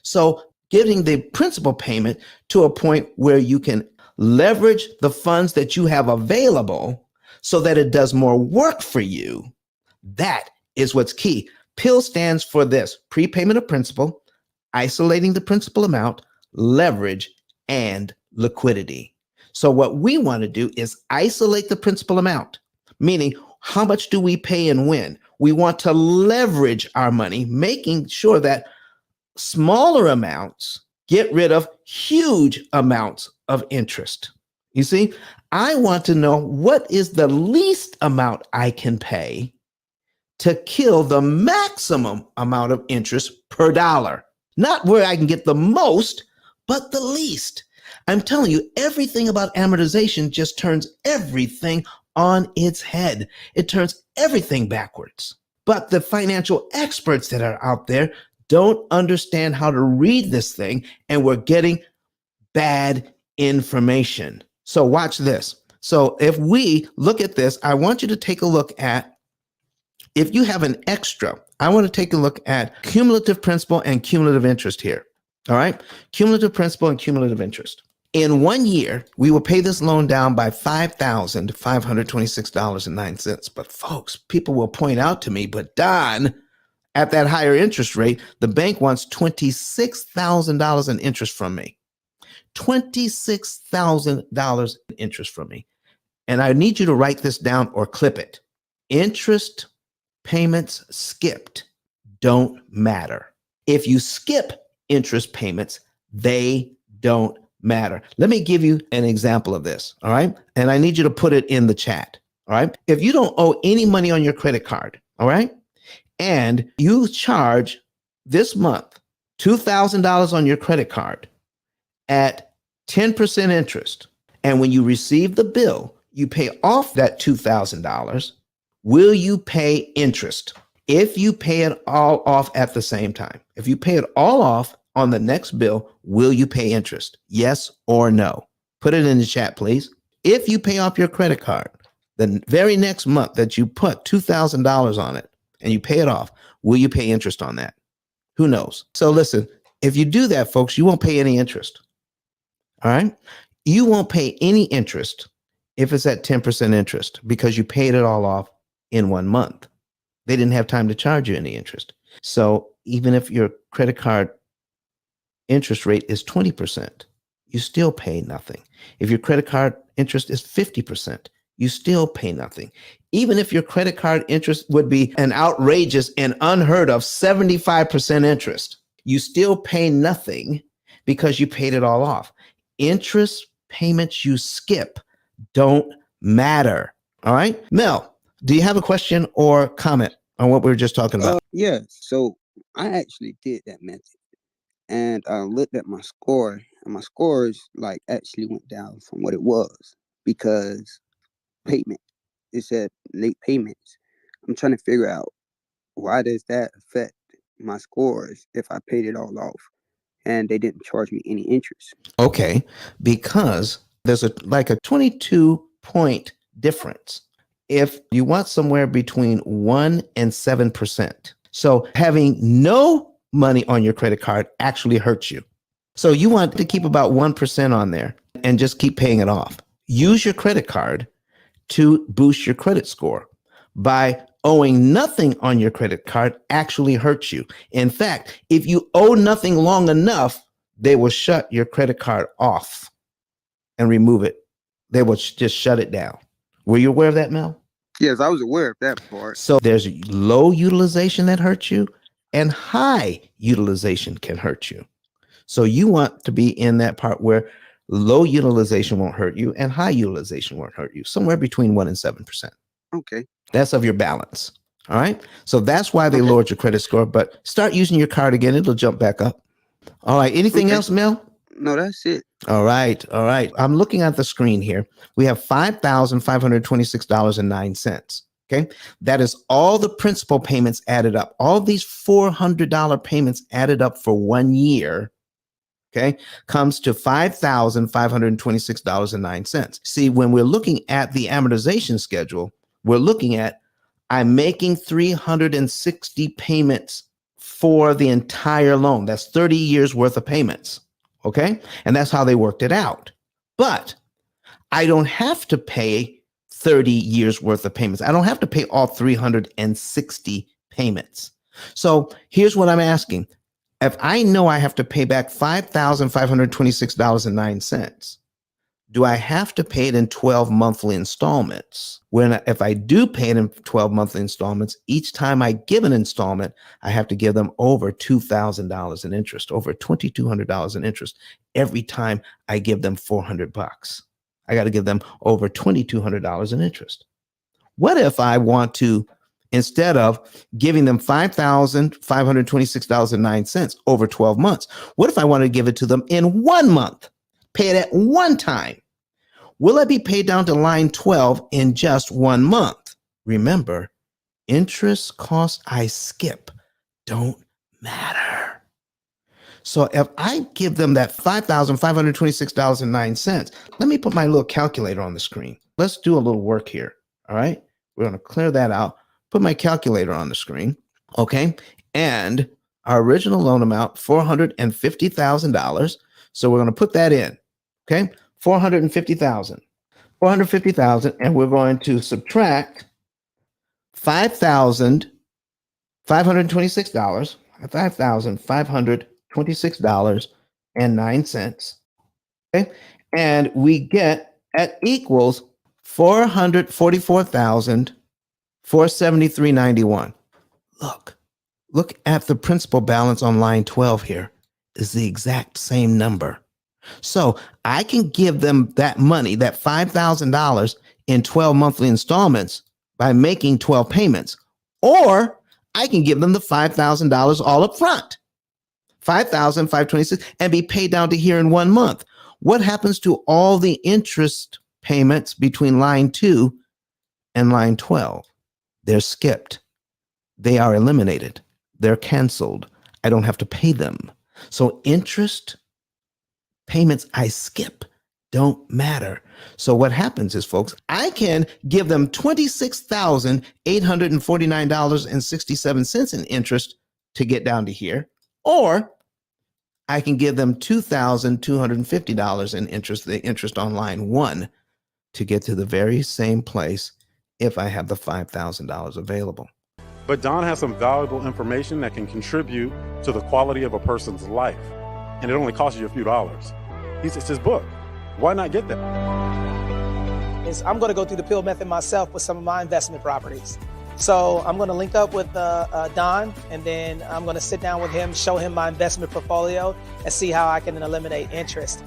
So getting the principal payment to a point where you can leverage the funds that you have available so that it does more work for you. That is what's key. P.I.L.L stands for this: prepayment of principal, isolating the principal amount, leverage, and liquidity. So what we want to do is isolate the principal amount, meaning how much do we pay and when? We want to leverage our money, making sure that smaller amounts get rid of huge amounts of interest. You see, I want to know what is the least amount I can pay to kill the maximum amount of interest per dollar. Not where I can get the most, but the least. I'm telling you, everything about amortization just turns everything on its head. It turns everything backwards. But the financial experts that are out there don't understand how to read this thing, and we're getting bad information. So watch this. So if we look at this, I want you to take a look at, if you have an extra, I want to take a look at cumulative principal and cumulative interest here. All right. Cumulative principal and cumulative interest. In 1 year, we will pay this loan down by $5,526.09. But folks, people will point out to me, but Don, at that higher interest rate, the bank wants $26,000 in interest from me. $26,000 in interest from me. And I need you to write this down or clip it. Interest payments skipped don't matter. If you skip interest payments, they don't matter. Let me give you an example of this. All right. And I need you to put it in the chat. All right. If you don't owe any money on your credit card, all right, and you charge this month $2,000 on your credit card at 10% interest, and when you receive the bill, you pay off that $2,000, will you pay interest? If you pay it all off at the same time, if you pay it all off on the next bill, will you pay interest? Yes or no? Put it in the chat, please. If you pay off your credit card the very next month that you put $2,000 on it and you pay it off, will you pay interest on that? Who knows? So listen, if you do that, folks, you won't pay any interest. All right? You won't pay any interest if it's at 10% interest because you paid it all off in 1 month. They didn't have time to charge you any interest. So even if your credit card interest rate is 20%, you still pay nothing. If your credit card interest is 50%, you still pay nothing. Even if your credit card interest would be an outrageous and unheard of 75% interest, you still pay nothing because you paid it all off. Interest payments you skip don't matter. All right, Mel, do you have a question or comment on what we were just talking about? Yeah, so I actually did that method, and I looked at my score, and my scores like actually went down from what it was because payment, it said late payments. I'm trying to figure out, why does that affect my scores if I paid it all off and they didn't charge me any interest? Okay, because there's a 22-point difference if you want somewhere between 1 and 7%. So having no money on your credit card actually hurts you. So you want to keep about 1% on there and just keep paying it off. Use your credit card to boost your credit score. By owing nothing on your credit card actually hurts you. In fact, if you owe nothing long enough, they will shut your credit card off and remove it. They will just shut it down. Were you aware of that, Mel? Yes, I was aware of that part. So there's low utilization that hurts you, and high utilization can hurt you. So you want to be in that part where low utilization won't hurt you and high utilization won't hurt you, somewhere between 1 and 7%. Okay. That's of your balance. All right. So that's why they lowered your credit score, but start using your card again. It'll jump back up. All right. Anything else, Mel? No, that's it. All right. All right. I'm looking at the screen here. We have $5,526.09. Okay. That is all the principal payments added up. All these $400 payments added up for 1 year. Okay, comes to $5,526.09. See, when we're looking at the amortization schedule, we're looking at, I'm making 360 payments for the entire loan. That's 30 years worth of payments. Okay. And that's how they worked it out. But I don't have to pay 30 years worth of payments. I don't have to pay all 360 payments. So here's what I'm asking. If I know I have to pay back $5,526.09, do I have to pay it in 12 monthly installments? If I do pay it in 12 monthly installments, each time I give an installment, I have to give them over $2,000 in interest, over $2,200 in interest every time I give them $400. I got to give them over $2,200 in interest. What if I want to, instead of giving them $5,526.09 over 12 months, what if I want to give it to them in 1 month, pay it at one time? Will it be paid down to line 12 in just 1 month? Remember, interest costs I skip don't matter. So if I give them that $5,526.09, let me put my little calculator on the screen. Let's do a little work here. All right. We're going to clear that out. Put my calculator on the screen. Okay. And our original loan amount, $450,000. So we're going to put that in. Okay. 450,000, and we're going to subtract $5,526, $5,526.09. Okay. And we get that equals $444,473.91. Look at the principal balance on line 12 here is the exact same number. So I can give them that money, that $5,000 in 12 monthly installments by making 12 payments, or I can give them the $5,000 all up front, $5,526, and be paid down to here in 1 month. What happens to all the interest payments between line 2 and line 12? They're skipped. They are eliminated. They're canceled. I don't have to pay them. So interest payments I skip don't matter. So what happens is, folks, I can give them $26,849.67 in interest to get down to here, or I can give them $2,250 in interest, the interest on line 1, to get to the very same place if I have the $5,000 available. But Don has some valuable information that can contribute to the quality of a person's life. And it only costs you a few dollars. It's his book. Why not get that? I'm going to go through the P.I.L.L method myself with some of my investment properties. So I'm going to link up with Don, and then I'm going to sit down with him, show him my investment portfolio, and see how I can eliminate interest.